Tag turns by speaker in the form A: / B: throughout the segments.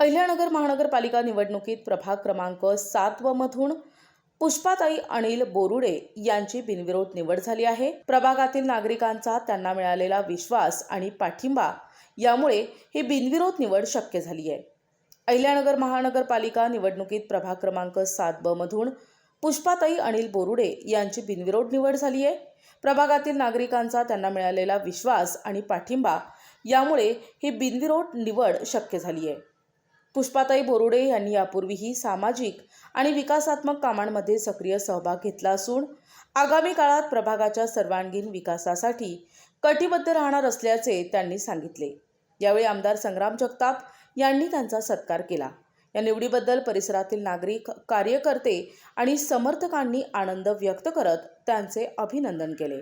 A: अहिल्यानगर महानगरपालिका निवडणुकीत प्रभाग क्रमांक 7 मधून पुष्पाताई अनिल बोरुडे यांची बिनविरोध निवड झाली आहे। प्रभागातील नागरिकांचा त्यांना मिळालेला विश्वास आणि पाठिंबा यामुळे ही बिनविरोध निवड शक्य झाली आहे। अहिल्यानगर महानगरपालिका निवडणुकीत प्रभाग क्रमांक 7 मधून पुष्पाताई अनिल बोरुडे यांची बिनविरोध निवड झाली आहे। प्रभागातील नागरिकांचा त्यांना मिळालेला विश्वास आणि पाठिंबा यामुळे ही बिनविरोध निवड शक्य झाली आहे। पुष्पाताई बोरुडे यांनी यापूर्वीही सामाजिक आणि विकासात्मक कामांमध्ये सक्रिय सहभाग घेतला असून आगामी काळात प्रभागाच्या सर्वांगीण विकासासाठी कटिबद्ध राहणार असल्याचे त्यांनी सांगितले। यावेळी आमदार संग्राम जगताप यांनी त्यांचा सत्कार केला। या निवडीबद्दल परिसरातील नागरिक, कार्यकर्ते आणि समर्थकांनी आनंद व्यक्त करत त्यांचे अभिनंदन केले।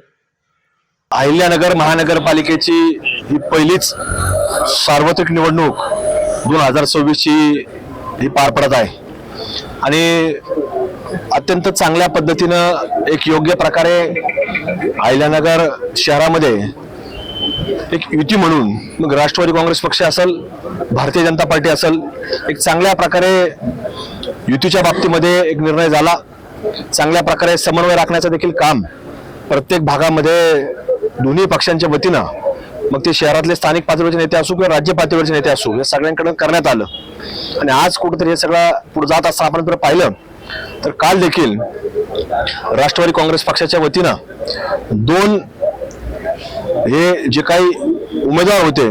B: अहिल्यानगर महानगरपालिकेची ही पहिलीच सार्वत्रिक निवडणूक 2026 ची ही पार पडत आहे आणि अत्यंत चांगल्या पद्धतीनं एक योग्य प्रकारे अहिल्यानगर शहरामध्ये एक युती म्हणून मग राष्ट्रवादी काँग्रेस पक्ष असेल, भारतीय जनता पार्टी असेल, एक चांगल्या प्रकारे युतीच्या बाबतीमध्ये एक निर्णय झाला। चांगल्या प्रकारे समन्वय राखण्याचं देखील काम प्रत्येक भागामध्ये दोन्ही पक्षांच्या वतीनं, मग ते शहरातले स्थानिक पातळीवरचे नेते असो किंवा राज्य पातळीवरचे नेते असो, या सगळ्यांकडून करण्यात आलं। आणि आज कुठेतरी हे सगळं पुढे जात असताना आपण जर पाहिलं तर काल देखील राष्ट्रवादी काँग्रेस पक्षाच्या वतीनं 2 हे जे काही उमेदवार होते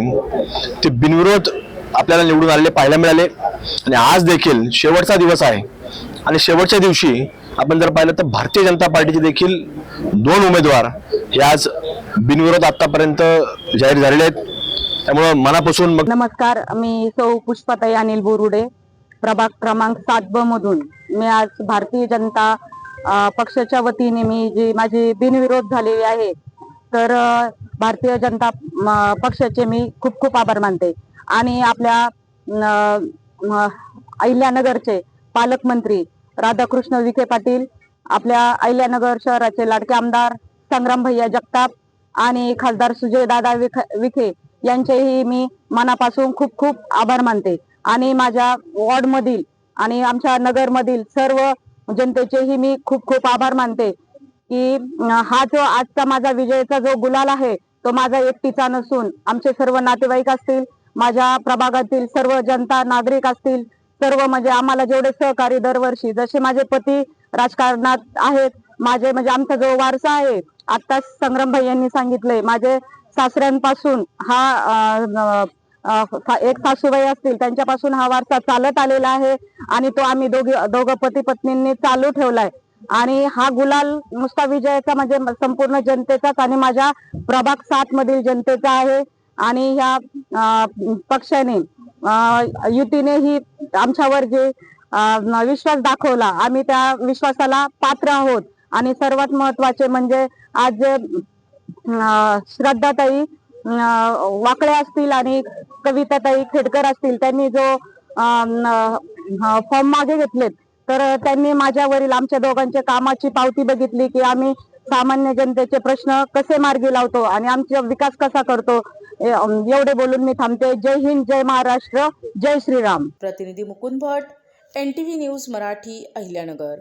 B: ते बिनविरोध आपल्याला निवडून आलेले पाहायला मिळाले। आणि आज देखील शेवटचा दिवस आहे आणि शेवटच्या दिवशी आपण जर पाहिलं तर भारतीय जनता पार्टीचे देखील 2 उमेदवार हे आज बिनविरोध आतापर्यंत जाहीर झालेले आहेत। त्यामुळे मनापासून
C: नमस्कार, मी सौ पुष्पाताई अनिल बोरुडे, प्रभाग क्रमांक 7 मधून मी आज भारतीय जनता पक्षाच्या वतीने मी जी माझी बिनविरोध झालेली आहे, तर भारतीय जनता पक्षाचे मी खूप खूप आभार मानते। आणि आपल्या अहिल्यानगरचे पालकमंत्री राधाकृष्ण विखे पाटील, आपल्या अहिल्यानगर शहराचे लाडके आमदार संग्राम भैया जगताप आणि खासदार सुजयदादा विखे यांचेही मी मनापासून खूप खूप आभार मानते। आणि माझ्या वॉर्ड मधील आणि आमच्या नगर मधील सर्व जनतेचेही मी खूप खूप आभार मानते की हा जो आजचा माझा विजयाचा जो गुलाल आहे तो माझा एकटीचा नसून आमचे सर्व नातेवाईक असतील, माझ्या प्रभागातील सर्व जनता नागरिक असतील, सर्व म्हणजे आम्हाला जेवढे सहकारी दरवर्षी, जसे माझे पती राजकारणात आहेत, माझे म्हणजे आमचा जो वारसा आहे, आता संग्राम भाई यांनी सांगितलंय, माझे सासऱ्यांपासून हा एक सासूबाई असतील त्यांच्यापासून हा वारसा चालत आलेला आहे आणि तो आम्ही दोघं पती पत्नींनी चालू ठेवलाय। आणि हा गुलाल नुसता विजयाचा म्हणजे संपूर्ण जनतेचाच आणि माझ्या प्रभाग 7 मधील जनतेचा आहे। आणि ह्या पक्षाने युतीने ही आमच्यावर जे विश्वास दाखवला, आम्ही त्या विश्वासाला पात्र आहोत। आणि सर्वात महत्वाचे म्हणजे आज श्रद्धाताई वाकळे असतील आणि कविताताई खेडकर असतील, त्यांनी जो फॉर्म मागे घेतलेत, तर त्यांनी माझ्यावरील आमच्या दोघांच्या कामाची पावती बघितली की आम्ही सामान्य जनतेचे प्रश्न कसे मार्गी लावतो आणि आमचा विकास कसा करतो। एवढे बोलून मी थांबते। जय हिंद, जय महाराष्ट्र, जय श्रीराम।
A: प्रतिनिधी मुकुंद भट, NTV न्यूज मराठी, अहिल्यानगर।